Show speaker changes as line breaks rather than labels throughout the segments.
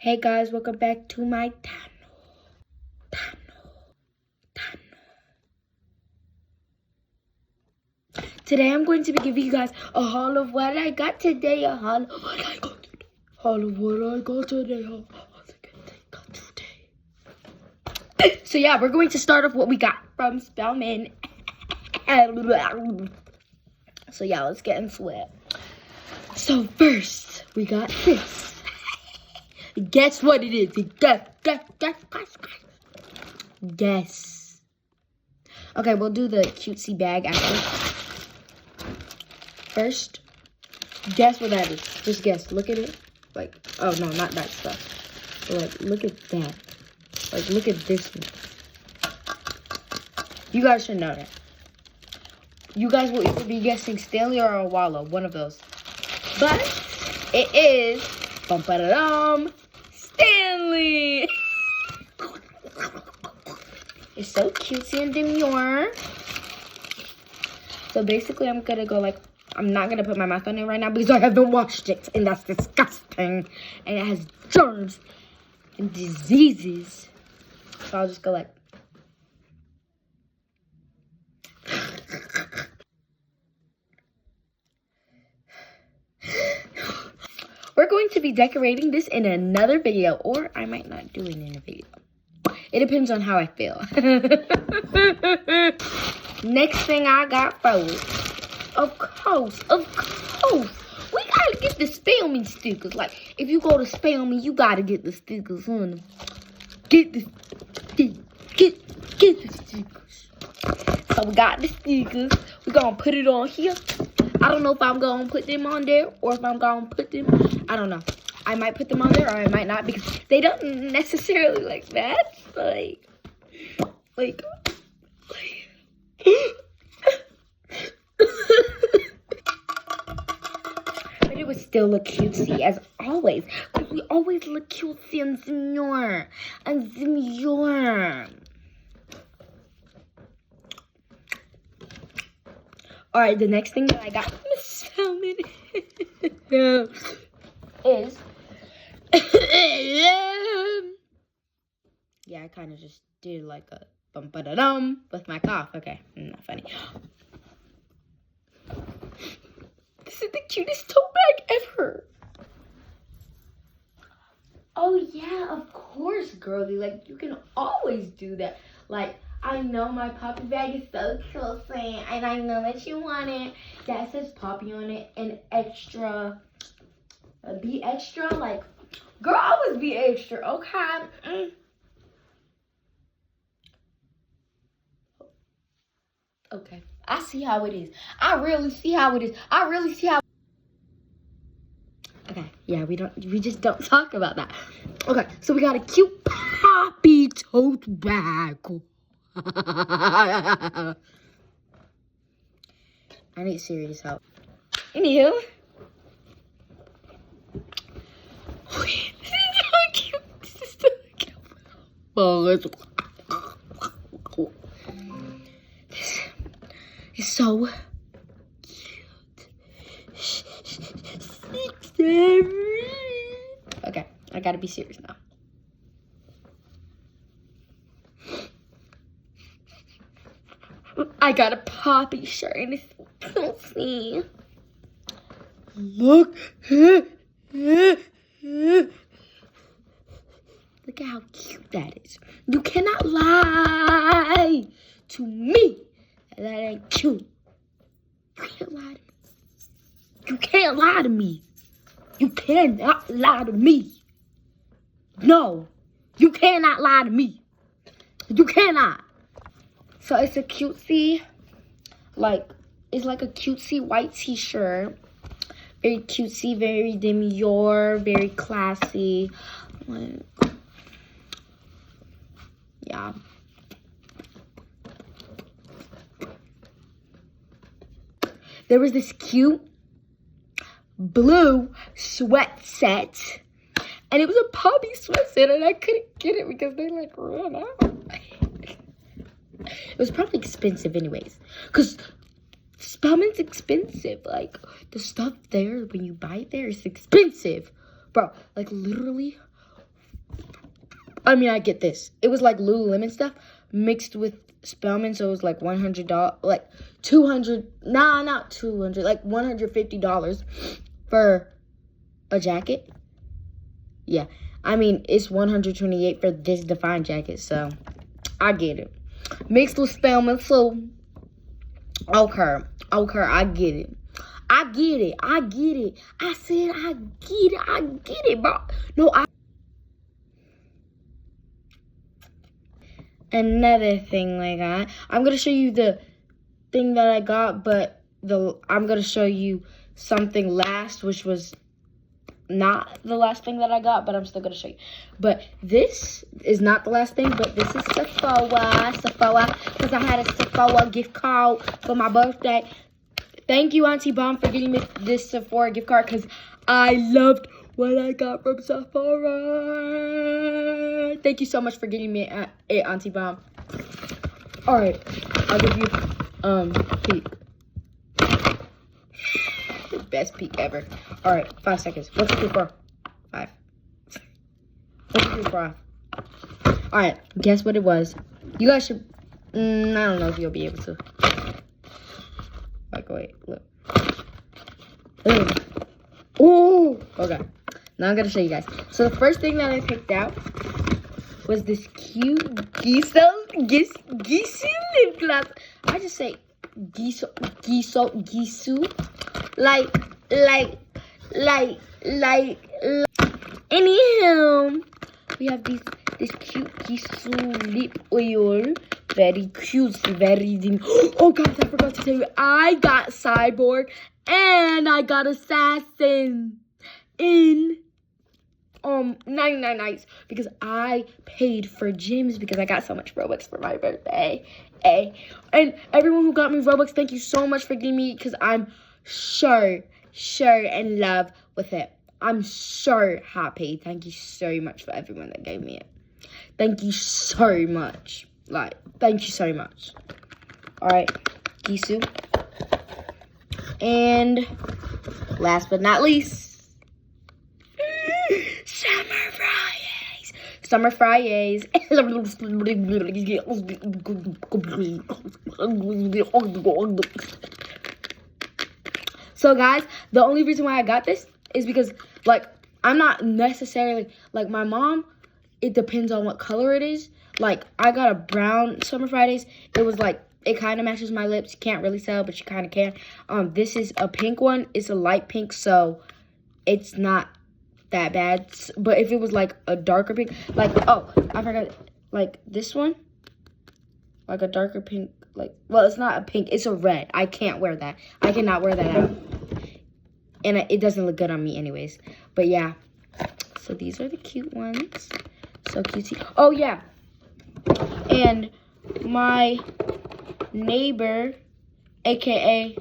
Hey guys, welcome back to my channel. Today I'm going to be giving you guys a haul of what I got today. So yeah, we're going to start off what we got from Spelman. So yeah, let's get into it. So first, we got this. Guess what it is? Guess. Okay, we'll do the cutesy bag after. First, guess what that is. Just guess. Look at it. Like, oh no, not that stuff. So like, look at that. Like, look at this one. You guys should know that. You guys will either be guessing Stanley or a Wallow, one of those. But it is Stanley. It's so cutesy and demure. So basically, I'm gonna go like, I'm not gonna put my mouth on it right now because I haven't washed it, and that's disgusting. And it has germs and diseases. So I'll just go like. We're going to be decorating this in another video, or I might not do it in a video. It depends on how I feel. Next thing I got forward. Of course. We gotta get the Spelman stickers. Like, if you go to Spelman, you gotta get the stickers, honey. Get the stickers. So we got the stickers. We're gonna put it on here. I don't know if I'm gonna put them on there or if I'm gonna put them. I don't know. I might put them on there or I might not because they don't necessarily like that. Like. But it would still look cutesy as always. Because we always look cutesy and demure. Alright, the next thing that I got from Spelman is yeah, I kind of just did like a bum-ba-da-dum with my cough. Okay, not funny. This is the cutest tote bag ever. Oh yeah, of course, girly. Like, you can always do that. Like, I know my Poppy bag is so cute, and I know that you want it. That says Poppy on it, and extra. Be extra, like, girl, always be extra, okay? Okay, I see how it is. I really see how it is. Okay, yeah, we just don't talk about that. Okay, so we got a cute Poppy tote bag. I need serious help. Anywho. Okay, this is so cute. This is so cute. Okay, I gotta be serious now. I got a Poppy shirt and it's so cute. Look. Look at how cute that is. You cannot lie to me. That ain't cute. You can't lie to me. You can't lie to me. You cannot lie to me. No. You cannot lie to me. You cannot. So it's a cutesy, like, it's like a cutesy white t-shirt. Very cutesy, very demure, very classy. Like, yeah. There was this cute blue sweat set. And it was a Poppy sweat set, and I couldn't get it because they like ran out. It was probably expensive anyways. Because Spelman's expensive. Like, the stuff there, when you buy it there, is expensive. Bro, like, literally I mean, I get this. It was like Lululemon stuff mixed with Spelman, so it was like $100, like 200. Nah, not 200, like $150 for a jacket. Yeah, I mean, it's $128 for this Define jacket, so I get it. Mixed with Spelman, so okay, I get it. I get it. I said I get it, bro. No, another thing like I'm gonna show you the thing that I got, but I'm gonna show you something last, which was not the last thing that I got, but I'm still gonna show you. But this is not the last thing, but this is Sephora, because I had a Sephora gift card for my birthday. Thank you, Auntie Bomb, for getting me this Sephora gift card, because I loved what I got from Sephora. Thank you so much for getting me it, Auntie Bomb. All right, I'll give you peek. Best peek ever. All right, 5 seconds. 1, 2, 3, 4, 5. 1, 2, 3, 4. All right, guess what it was. You guys should. I don't know if you'll be able to. Like, wait, look. Ooh, okay. Now I'm gonna show you guys. So the first thing that I picked out was this cute Gisu lip gloss. I just say Gisu. Like. Anyhow, we have this cute Gisu lip oil. Very cute, very dim. Oh guys, I forgot to tell you, I got Cyborg and I got Assassin in 99 nights because I paid for gyms because I got so much Robux for my birthday. And everyone who got me Robux, thank you so much for getting me, because I'm sure in love with it. I'm so happy. Thank you so much for everyone that gave me it. Thank you so much. Like, thank you so much. Alright, Gisu. And last but not least, Summer Fridays. So guys, the only reason why I got this is because, like, I'm not necessarily, like, my mom, it depends on what color it is. Like, I got a brown Summer Fridays. It was like, it kind of matches my lips. You can't really tell, but you kind of can. This is a pink one. It's a light pink, so it's not that bad. But if it was like a darker pink, like, oh, I forgot, like this one, like a darker pink, like, well, it's not a pink, it's a red. I can't wear that. I cannot wear that out. And it doesn't look good on me anyways. But yeah, so these are the cute ones. So cutesy. Oh yeah, and my neighbor, aka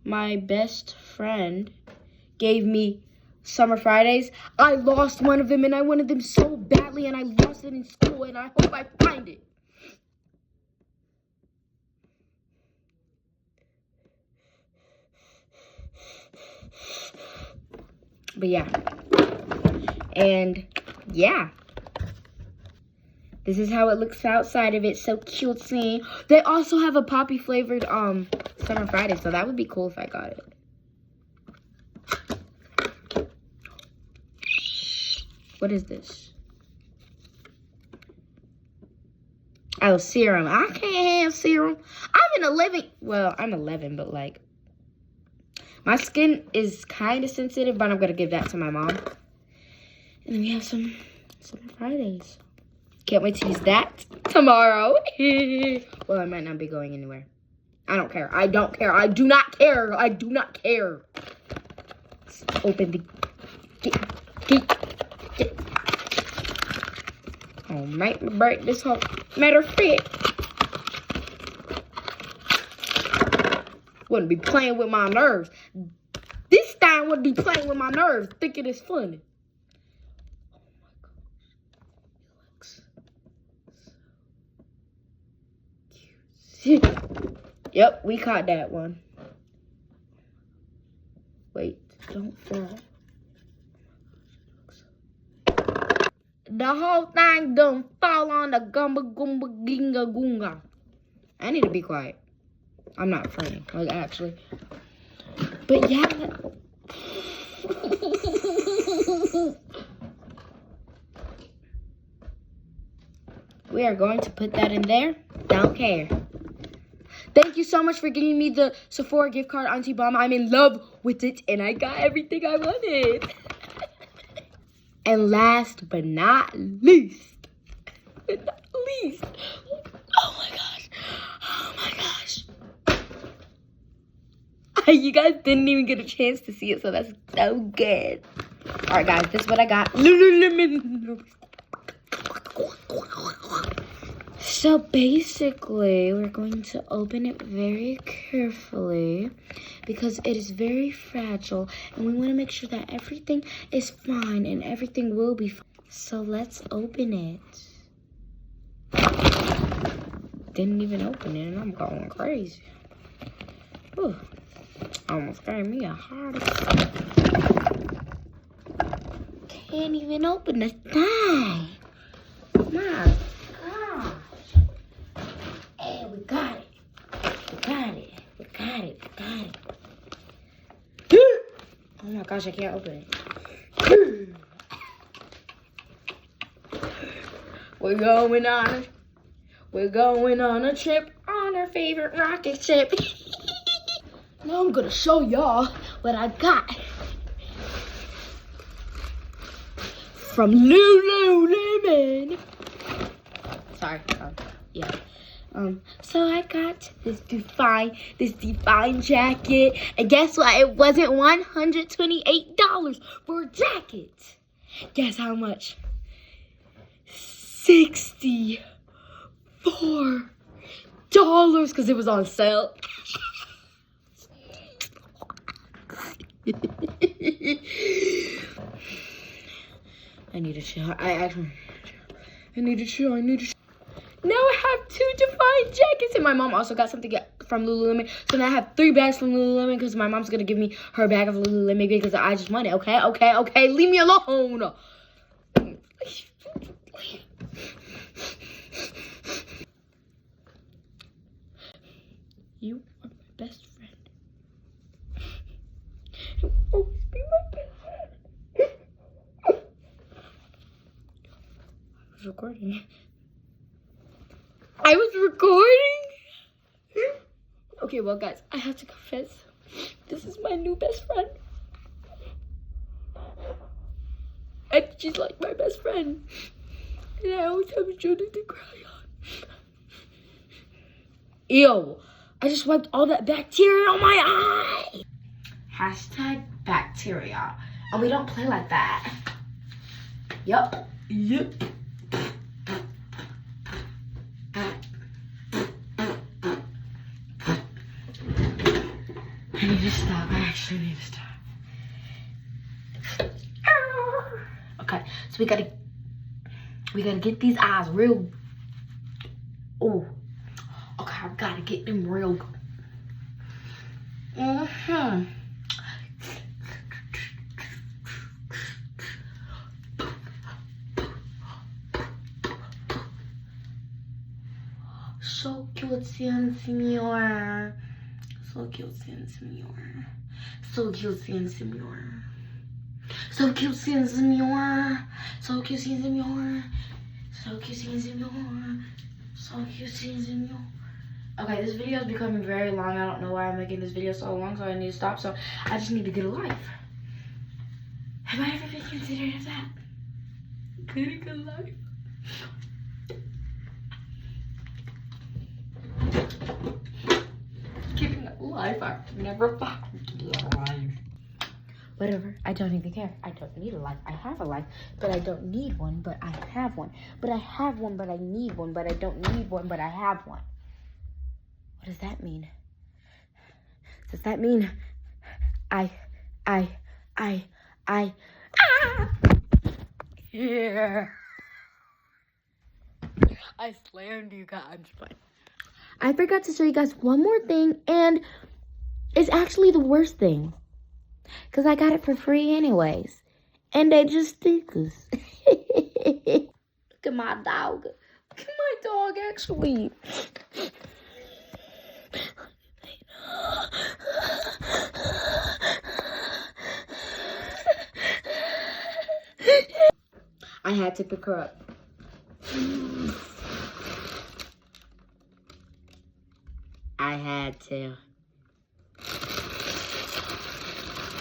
my best friend, gave me Summer Fridays. I lost one of them, and I wanted them so badly, and I lost it in school, and I hope I find it. But yeah, and yeah, this is how it looks outside of it. So cutesy. They also have a poppy flavored Summer Friday, so that would be cool if I got it. What is this? Oh, serum. I can't have serum. I'm 11. Well, I'm 11, but like, my skin is kind of sensitive, but I'm going to give that to my mom. And then we have some Fridays. Can't wait to use that tomorrow. Well, I might not be going anywhere. I don't care. I don't care. I do not care. I do not care. Let's open the gate. Oh, might break this whole matter of fact. Wouldn't be playing with my nerves. This time would be playing with my nerves, thinking it's funny. Oh my gosh. It looks so cute. Yep, we caught that one. Wait, don't fall. The whole thing done fall on the gumba goomba ginga goonga. I need to be quiet. I'm not funny, like actually. But yeah. We are going to put that in there. Don't care. Thank you so much for giving me the Sephora gift card, Auntie Bomb. I'm in love with it, and I got everything I wanted. And last but not least, oh my gosh. You guys didn't even get a chance to see it, so that's so good. All right, guys, this is what I got. Lululemon. So basically, we're going to open it very carefully because it is very fragile and we want to make sure that everything is fine and everything will be fine. So let's open it. Didn't even open it and I'm going crazy. Whew. Almost gave me a heart attack. Can't even open this thing. My gosh. Hey, we got it. Oh my gosh, I can't open it. We're going on a trip on our favorite rocket ship. Now I'm gonna show y'all what I got from Lululemon. Sorry. Yeah. So I got this Define jacket, and guess what? It wasn't $128 for a jacket. Guess how much? $64, because it was on sale. I need to chill. I need to chill. Now I have 2 Define jackets, and my mom also got something from Lululemon. So now I have 3 bags from Lululemon because my mom's gonna give me her bag of Lululemon because I just want it. Okay. Leave me alone. You are my best friend. You'll always be my best friend. I was recording. Okay, well, guys, I have to confess. This is my new best friend. And she's like my best friend. And I always have something to cry on. Ew. I just wiped all that bacteria on my eye. Hashtag bacteria. And we don't play like that. Yup. I need to stop. I actually need to stop. Okay, so we gotta get these eyes real. Oh, okay, I gotta get them real good. So cute, senor. So cute, senor. So cute, senor. So cute, senor. So cute, senor. So cute, senor. So cute, senor. Okay, this video is becoming very long. I don't know why I'm making this video so long, so I need to stop. So I just need to get a life. Have I ever been considerate of that? Getting a life. Getting a life. I've never fucking get a life. Whatever. I don't even care. I don't need a life. I have a life, but I don't need one, but I have one. But I have one, but I need one, but I don't need one, but I have one. What does that mean? Does that mean yeah. I slammed you guys. I'm just playing. I forgot to show you guys one more thing, and it's actually the worst thing. Because I got it for free anyways. And they just stickers. my dog. Look at my dog, actually. I had to pick her up. I had to.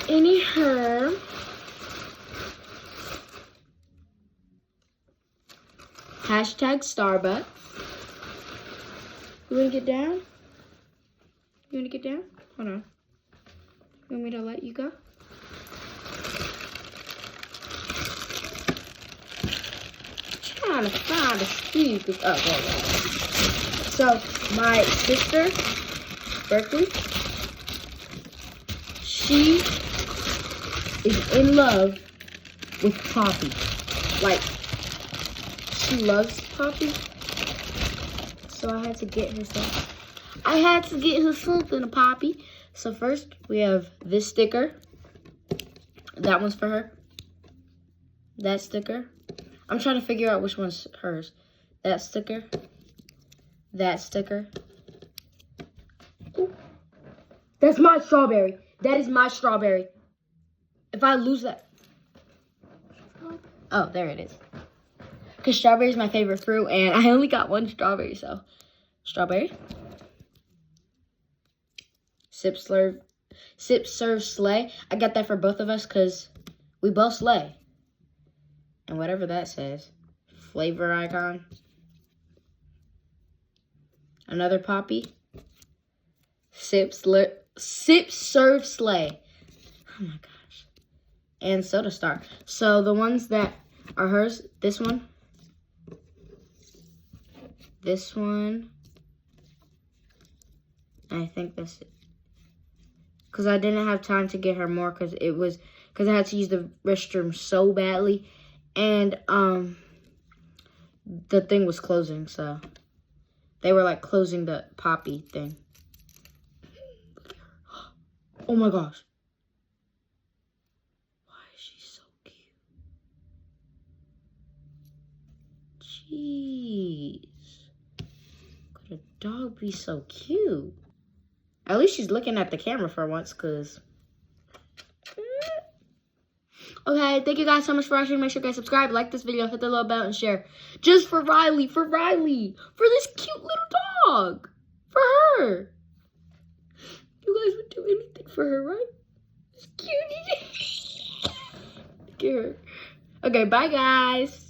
Anyhow, hashtag Starbucks. You wanna get down? You wanna get down? Hold on. You want me to let you go? Trying to find a stupid. Oh, there we go. So my sister, Berkeley, she is in love with Poppy. Like, she loves Poppy. So I had to get her something. I had to get her something, a Poppy. So first we have this sticker. That one's for her. That sticker. I'm trying to figure out which one's hers. That sticker. That sticker. Ooh. That's my strawberry. That is my strawberry. If I lose that. Oh, there it is. Because strawberry is my favorite fruit, and I only got one strawberry, so. Strawberry. Sip, serve, slay. I got that for both of us because we both slay. And whatever that says. Flavor icon. Another Poppy. Sip, serve, slay. Oh my gosh. And Soda Star. So the ones that are hers, this one. This one. I think that's it. Because I didn't have time to get her more because I had to use the restroom so badly. And the thing was closing, so they were like closing the Poppy thing. Oh my gosh. Why is she so cute? Jeez. Could a dog be so cute? At least she's looking at the camera for once, because... Okay, thank you guys so much for watching. Make sure you guys subscribe, like this video, hit the little bell, and share. Just for Riley, for this cute little dog. For her. You guys would do anything for her, right? It's cute. Look at her. Okay, bye guys.